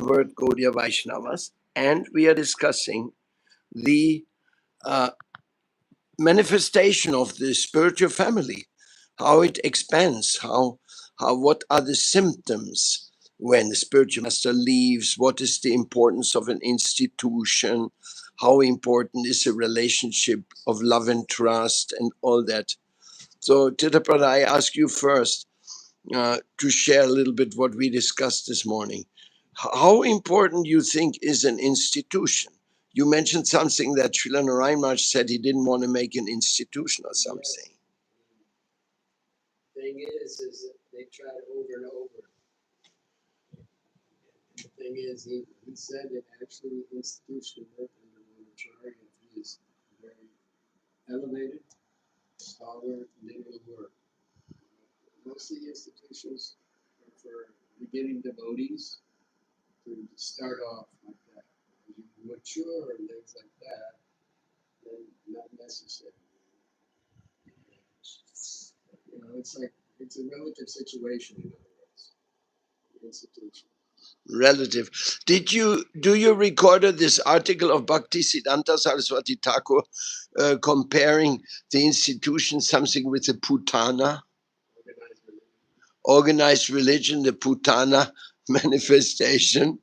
word Gaudiya Vaishnavas, and we are discussing the manifestation of the spiritual family, how it expands, what are the symptoms when the spiritual master leaves, what is the importance of an institution, how important is a relationship of love and trust, and all that. So, Titaprada, I ask you first to share a little bit what we discussed this morning. How important you think is an institution? You mentioned something that Srila Narayan Maharaj said he didn't want to make an institution or something. Thing is that they tried over and over. The thing is, he said that actually institutional work under Monastery is very elevated, scholar, legal work. Most of the institutions are for beginning devotees to start off like that. As you mature and things like that, then not necessary. You know, it's like it's a relative situation, in other words, the institution. Relative. Do you recorded this article of Bhakti Siddhanta Saraswati Thakur comparing the institution something with the Putana? Organized religion, the Putana manifestation.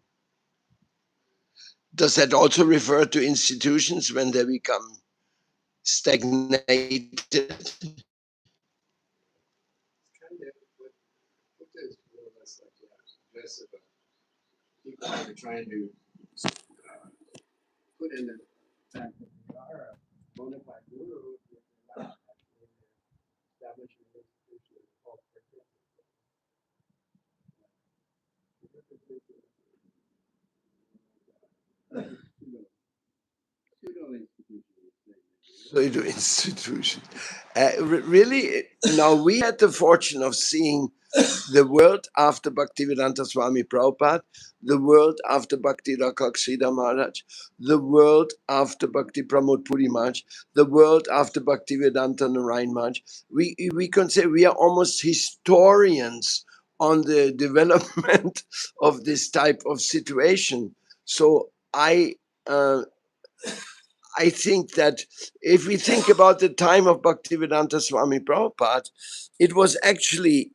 Does that also refer to institutions when they become stagnated? People are trying to put in the fact that they are a bona fide guru, if they're not actually establishing an institution of called Pseudo institution. Really, now we had the fortune of seeing the world after Bhaktivedanta Swami Prabhupada, the world after Bhakti Rakshakshida Maharaj, the world after Bhakti Pramod Puri Maharaj, the world after Bhaktivedanta Narayan Maharaj. We can say we are almost historians on the development of this type of situation. So I think that if we think about the time of Bhaktivedanta Swami Prabhupada, it was actually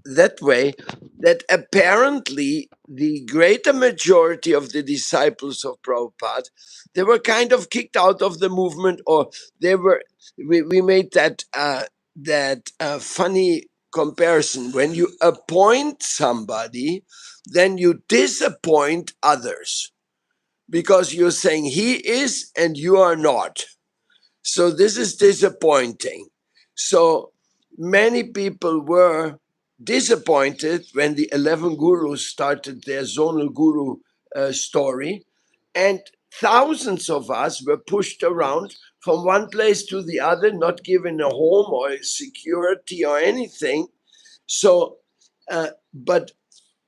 that way that apparently the greater majority of the disciples of Prabhupada, they were kind of kicked out of the movement, or they were. We made that funny comparison. When you appoint somebody, then you disappoint others because you're saying he is and you are not. So this is disappointing. So many people were disappointed when the 11 gurus started their zonal guru story, and thousands of us were pushed around from one place to the other, not given a home or security or anything. So, but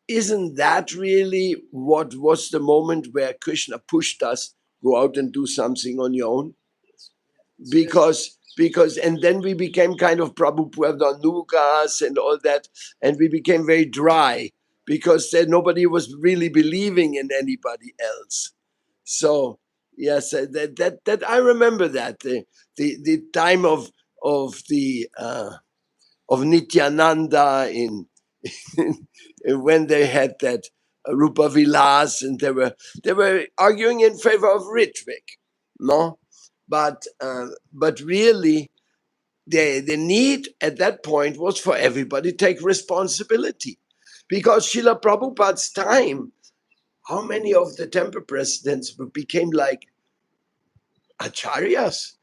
isn't that really what was the moment where Krishna pushed us, go out and do something on your own? Because and then we became kind of Prabhupada Nugas and all that, and we became very dry because then nobody was really believing in anybody else. So yes, that I remember that the time of the of Nityananda in when they had that Rupa Vilas, and they were arguing in favor of Ritwik, no, but really the need at that point was for everybody to take responsibility, because Srila Prabhupada's time, how many of the temple presidents became like acharyas?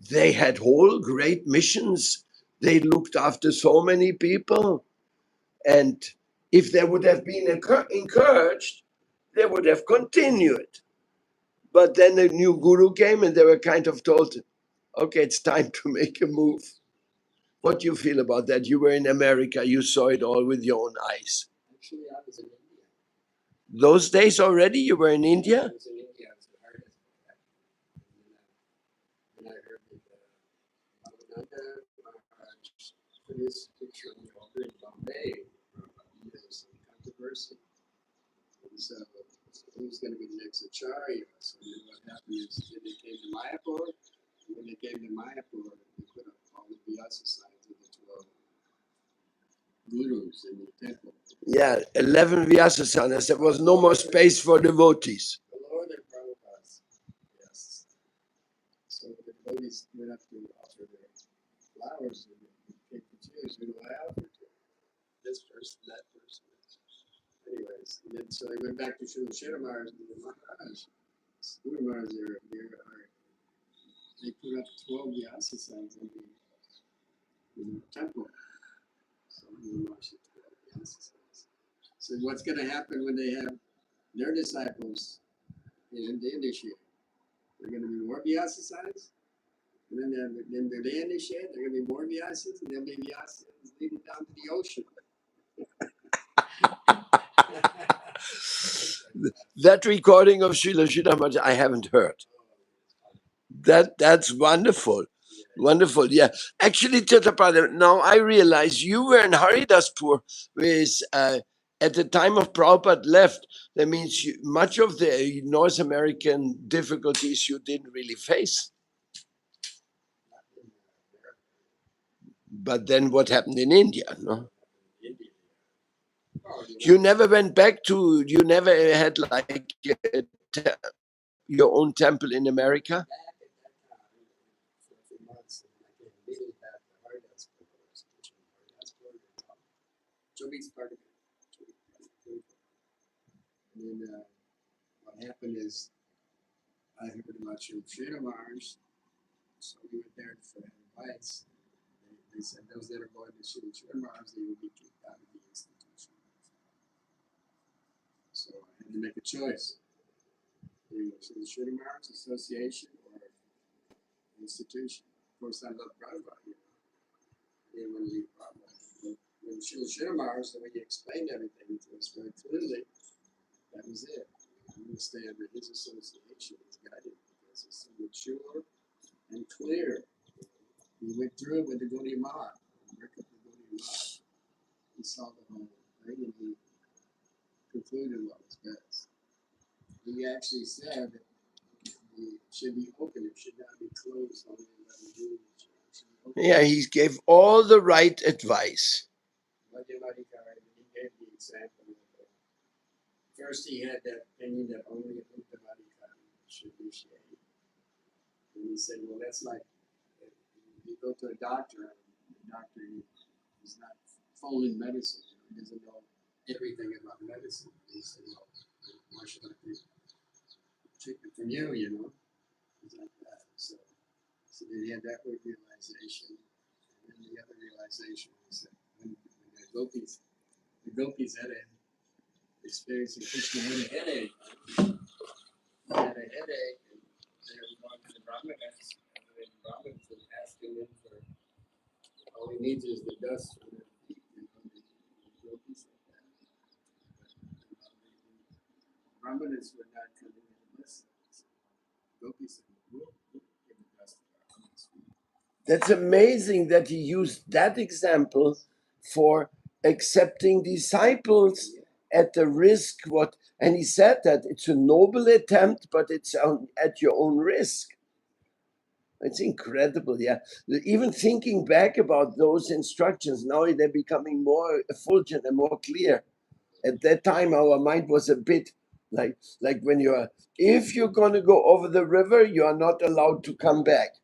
They had whole great missions. They looked after so many people. And if they would have been encouraged, they would have continued. But then a new guru came and they were kind of told, okay, it's time to make a move. What do you feel about that? You were in America, you saw it all with your own eyes. Actually, I was in India. Those days already, you were in India? I was in India. I was the hardest. And I heard that Bhavananda Maharaj put his picture on the altar in Bombay. There was some controversy. And so he was going to be the next Acharya. So then what happened is then they came to Mayapur. And when they came to Mayapur, they put up all the Vyasa signs of the 12 gurus in the temple. Yeah, 11 Vyasasanas. There was no more space for devotees. The Lord and Prabhupada's. Yes. So the devotees went up to offer their flowers and they could choose who do I offer to. This person, that person. Anyways, and then so they went back to Srila Shiramar's and the Maharaj. Guru Maharaj, they put up 12 Vyasa signs in the temple. So Guru Maharaj had 12 Vyasa signs. So what's going to happen when they have their disciples and they initiate? There are going to be more Vyasa signs. And then they initiate, there are going to be more Vyasas, and then maybe Vyasas leading down to the ocean. That recording of Srila Sridhar I haven't heard. That's wonderful. Wonderful, yeah. Actually, Chatapada, now I realize you were in Haridaspur with at the time of Prabhupada left. That means much of the North American difficulties you didn't really face. But then what happened in India? No, you never went back to. You never had like your own temple in America. And then what happened is I heard about Srila Mars, so we went there for advice. They said those that are going to Srila Mars, they will be kicked out of the institution. So I had to make a choice. You know, the Srila Mars Association or institution. Of course, I love Prabhupada. You know. I didn't want to leave Prabhupada. But when Srila Mars, the way he explained everything to us very clearly, that was it. I'm going to stay under his association, his guidance, because it's so mature and clear. He went through it with the Gaudiya Math. He saw the whole thing and he concluded what was best. He actually said that it should be open, it should not be closed, only 11 rules. Yeah, he gave all the right advice. He gave the example. First, he had that opinion that only a Uttamadikari should initiate. And he said, well, that's like if you go to a doctor and the doctor is not full in medicine, he doesn't know everything about medicine. He said, well, why should I take treatment from you, you know? It's like that. So then he had that realization. And then the other realization was that when the gopis had an experience, and Krishna had a headache. He had a headache, and they were going to the Brahmanas, and the Brahmanas were asking him for all he needs is the dust from their feet, and the gopis like that. The Brahmanas were not coming in to listen. Gopis said, we'll give the dust to our feet. That's amazing that he used that example for accepting disciples at the risk. And he said that it's a noble attempt, but it's at your own risk. It's incredible, yeah. Even thinking back about those instructions, now they're becoming more effulgent and more clear. At that time, our mind was a bit like when if you're going to go over the river, you are not allowed to come back.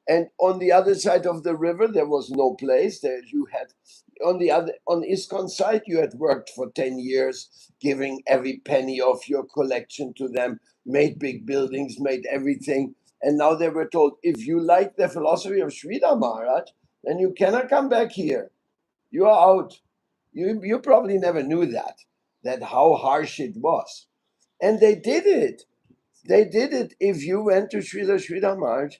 And on the other side of the river, there was no place. There you had on ISKCON side, you had worked for 10 years, giving every penny of your collection to them, made big buildings, made everything. And now they were told, if you like the philosophy of Sridhar Maharaj, then you cannot come back here. You are out. You probably never knew that how harsh it was. And they did it. They did it. If you went to Sridhar Maharaj,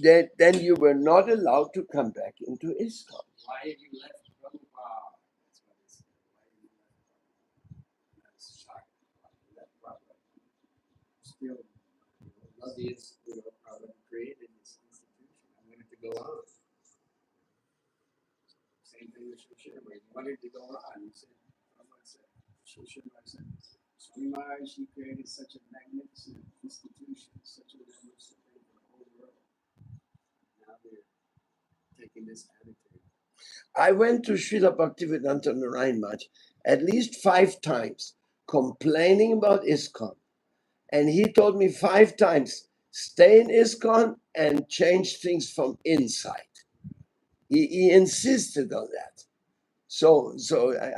then you were not allowed to come back into ISKCON. Why have you left Prabhupada? That's what they said. Why have you left Prabhupada? That's shocking. Why you left Prabhupada? Still, love the Prabhupada created this institution. I wanted to go on. Same thing with Srila. He wanted to go on. He said, Prabhupada said, Srila said, Maharaj, he created such a magnificent institution, such a magnificent thing for the whole world. Now they're taking this attitude. I went to Srila Bhaktivedanta Narayan Maharaj at least 5 times complaining about ISKCON. And he told me 5 times, stay in ISKCON and change things from inside. He insisted on that. So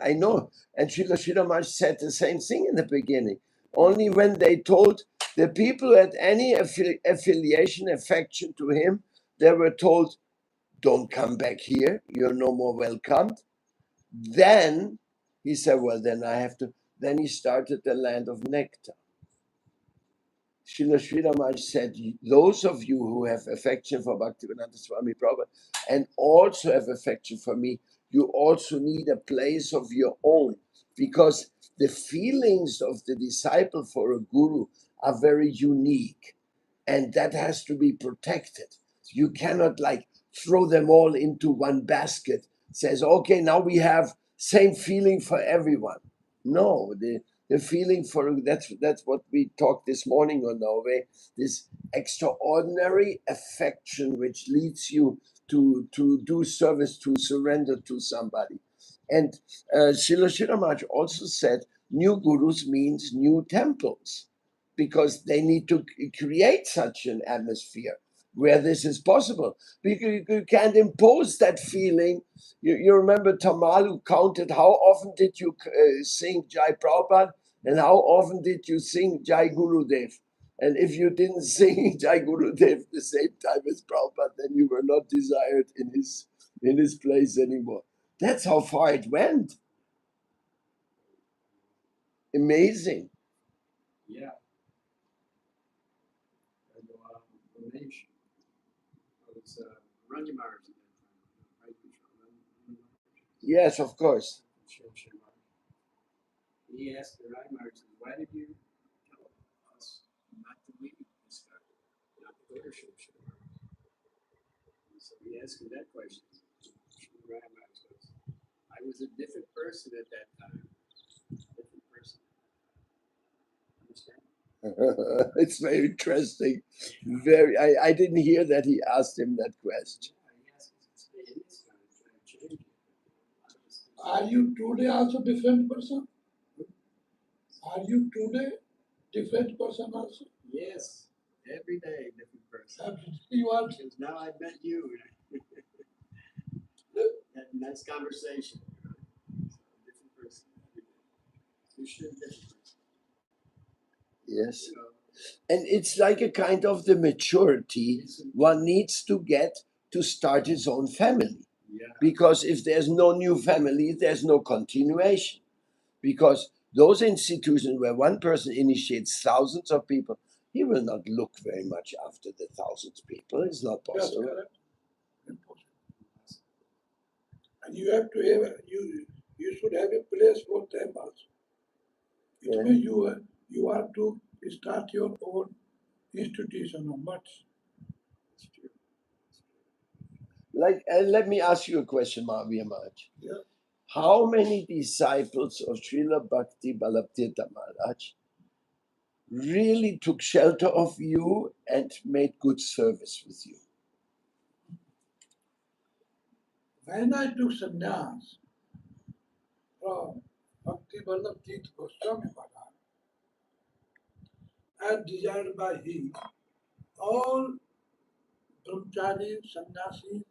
I know. And Srila Maharaj said the same thing in the beginning. Only when they told the people who had any affiliation, affection to him, they were told, don't come back here. You're no more welcomed. Then he said, well, then I have to. Then he started the land of nectar. Srila Maharaj said, those of you who have affection for Bhaktivedanta Swami Prabhupada and also have affection for me, you also need a place of your own, because the feelings of the disciple for a guru are very unique, and that has to be protected. You cannot like throw them all into one basket. Says, okay, now we have same feeling for everyone. No, the feeling for that's what we talked this morning on our way. This extraordinary affection which leads you to do service, to surrender to somebody. And Srila Maharaj also said new gurus means new temples, because they need to create such an atmosphere where this is possible. Because you can't impose that feeling. You remember Tamalu counted how often did you sing Jai Prabhupada and how often did you sing Jai Gurudev. And if you didn't sing Jai Gurudev the same time as Prabhupada, then you were not desired in his place anymore. That's how far it went. Amazing. Yeah. And Ramesh was Randy Maharaj at that time, right? Yes, of course. He asked the Rai Maharaj, why did you tell us not to leave this guy, not to go to Shri So he asked him that question. Rai Maharaj goes, I was a different person at that time. Different person. Understand? It's very interesting. Very. I didn't hear that he asked him that question. Are you today also different person? Are you today different person also? Yes, every day different person. Absolutely, you are. Because now I met you. That nice conversation. Different person every day. You should different person. Yes. And it's like a kind of the maturity one needs to get to start his own family. Yeah. Because if there's no new family, there's no continuation. Because those institutions where one person initiates thousands of people, he will not look very much after the thousands of people. It's not That's possible. correct. Impossible. And you have to have you should have a place for them also. It Yeah. means you have to start your own institution or much. Like, and let me ask you a question, Mahavir Maharaj. Yeah. How many disciples of Srila Bhakti Ballabhtirtha Maharaj really took shelter of you and made good service with you? When I took sannyas from Bhakti Vallabh Tirtha Goswami Maharaj, as desired by him, all brahmachari, sannyasis,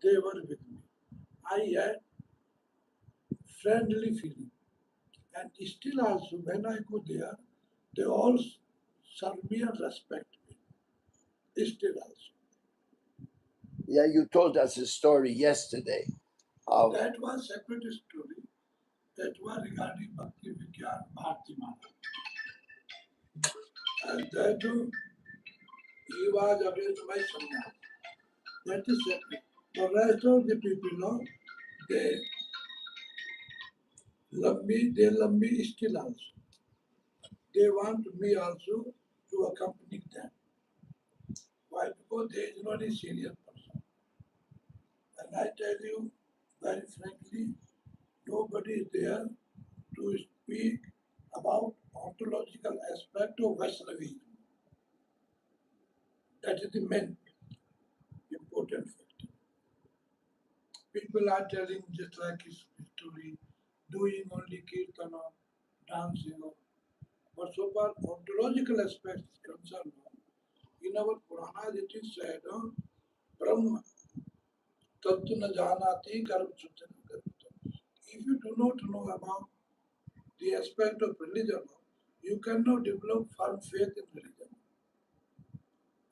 they were with me. I had friendly feeling. And still also, when I go there, they all serve me and respect me. Still also. Yeah, you told us a story yesterday. How That was separate story. That was regarding Bhakti Vigyan Bharati Maharaj. And that too, he was against my sannyas. That is separate. The rest of the people know, they love me still also. They want me also to accompany them. Why? Because there is not a senior person. And I tell you very frankly, nobody is there to speak about ontological aspect of Vaishnavism. That is the main important factor. People are telling just like his story, doing only kirtana, dancing, but so far ontological aspect is concerned, in our Puranas it is said, Brahma tattu na janati karm sutana karmata. If you do not know about the aspect of religion, you cannot develop firm faith in religion.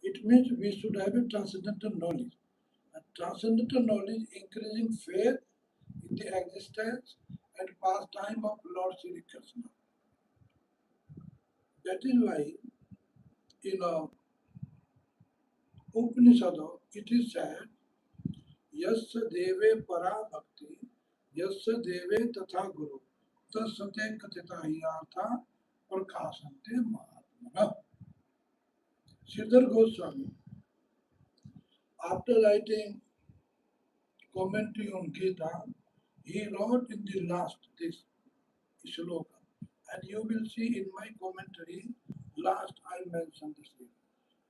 It means we should have a transcendental knowledge. A transcendental knowledge increasing faith in the existence and pastime of Lord Sri Krishna. That is why in Upanishad it is said, Yasya deve para bhakti, Yasya deve tatha guru, tasate katita hiyartha prakasante mahatmana. Sridhar Goswami, after writing commentary on Gita, he wrote in the last this shloka. And you will see in my commentary, last I mentioned the same.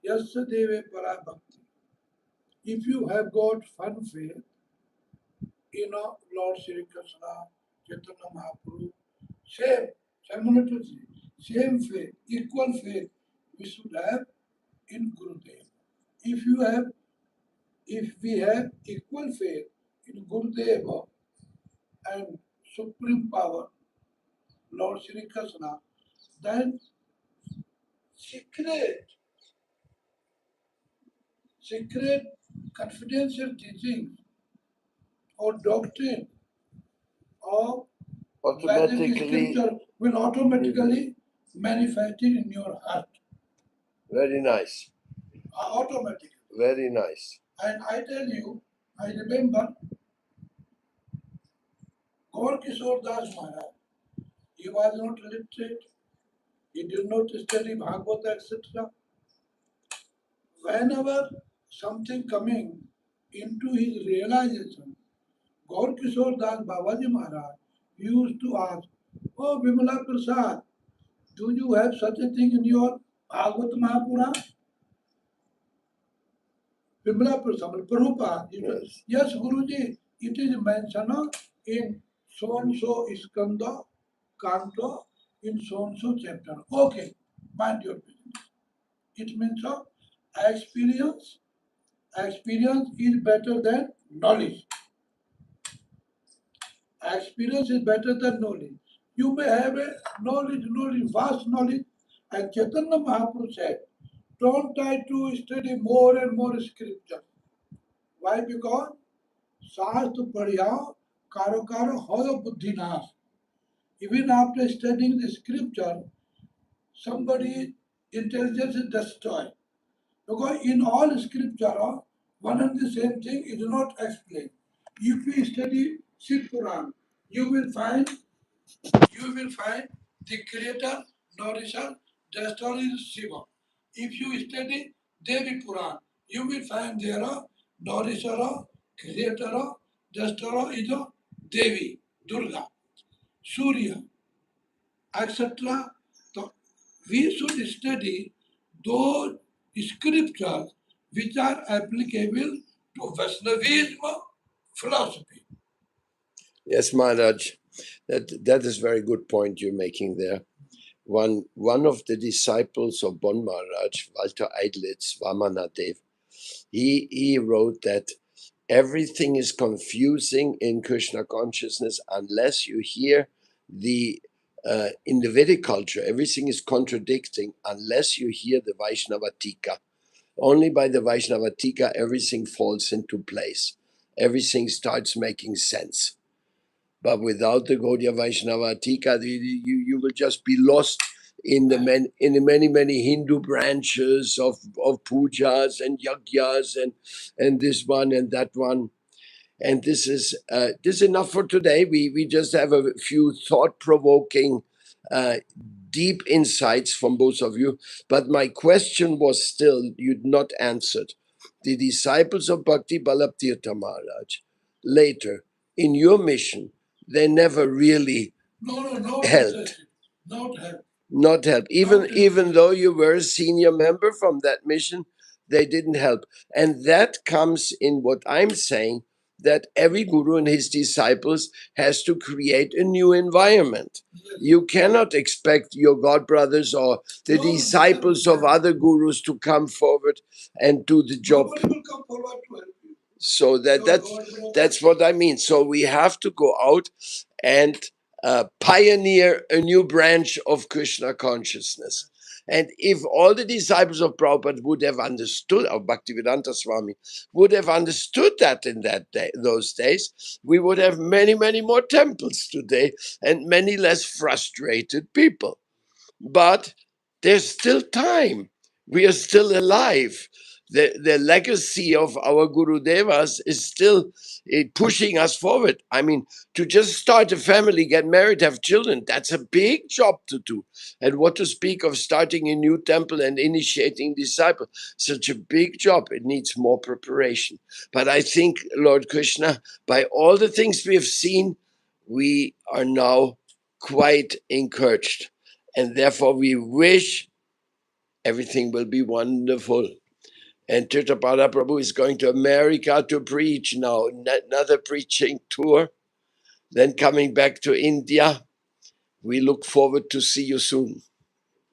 Yasya deve para bhakti. If you have got firm faith in Lord Sri Krishna, Chaitanya Mahaprabhu, same, simultaneously, same faith, equal faith we should have in Gurudev. If you have, if we have equal faith in Gurudeva and supreme power, Lord Sri Krishna, then secret, secret confidential teaching or doctrine of Vedic Automatically, scripture will automatically manifested in your heart. very nice, Automatically. very nice. And I tell you, I remember Gaur Kishore Das Maharaj. He was not literate. He did not study Bhagavata, etc. Whenever something coming into his realization, Gaur Kishore Das Babaji Maharaj used to ask, "Oh Vimala Prasad, do you have such a thing in your Bhagavad Mahapurana?" Vimala Prasad, Prabhupada, Yes. yes, Guruji, it is mentioned in so and so Skanda, Kanto, in so and so chapter. Okay, mind your business. It means experience. Experience is better than knowledge. Experience is better than knowledge. You may have a knowledge, vast knowledge, and Chaitanya Mahaprabhu said, don't try to study more and more scripture. Why? Because शास्त्र पढ़िया कारो कारो होय buddhi नाश. Even after studying the scripture, somebody intelligence is destroyed. Because in all scripture, one and the same thing is not explained. If you study Shiv Puran, you will find the creator, nourisher, destroyer is Shiva. If you study Devi Puran, you will find there nourisher, creator, destroyer is Devi, Durga, Surya, etc. So we should study those scriptures which are applicable to Vaishnavism philosophy. Yes, Maharaj. That is very good point you're making there. One of the disciples of Bon Maharaj, Walter Eidlitz, Vamanadev, he wrote that everything is confusing in Krishna consciousness unless you hear the in the Vedic culture, everything is contradicting unless you hear the Vaishnava Tika. Only by the Vaishnava Tika everything falls into place. Everything starts making sense. But without the Gaudiya Vaishnava Tika, you will just be lost in the many Hindu branches of pujas and yagyas and this one and that one. And this is enough for today. We just have a few thought-provoking, deep insights from both of you. But my question was still you'd not answered. The disciples of Bhakti Balabtirtha Maharaj, later in your mission, they never really No, not helped. interested. Not help. Not help. Even though you were a senior member from that mission, they didn't help. And that comes in what I'm saying, that every guru and his disciples has to create a new environment. You cannot expect your god brothers or the disciples of other gurus to come forward and do the job. So that's what I mean. So we have to go out and pioneer a new branch of Krishna consciousness. And if all the disciples of Prabhupada would have understood, or Bhaktivedanta Swami would have understood that in those days, we would have many, many more temples today and many less frustrated people. But there's still time. We are still alive. The legacy of our Guru Devas is still pushing us forward. I mean, to just start a family, get married, have children, that's a big job to do. And what to speak of starting a new temple and initiating disciples, such a big job. It needs more preparation. But I think, Lord Krishna, by all the things we have seen, we are now quite encouraged. And therefore, we wish everything will be wonderful. And Tirthapada Prabhu is going to America to preach now, another preaching tour. Then coming back to India. We look forward to see you soon.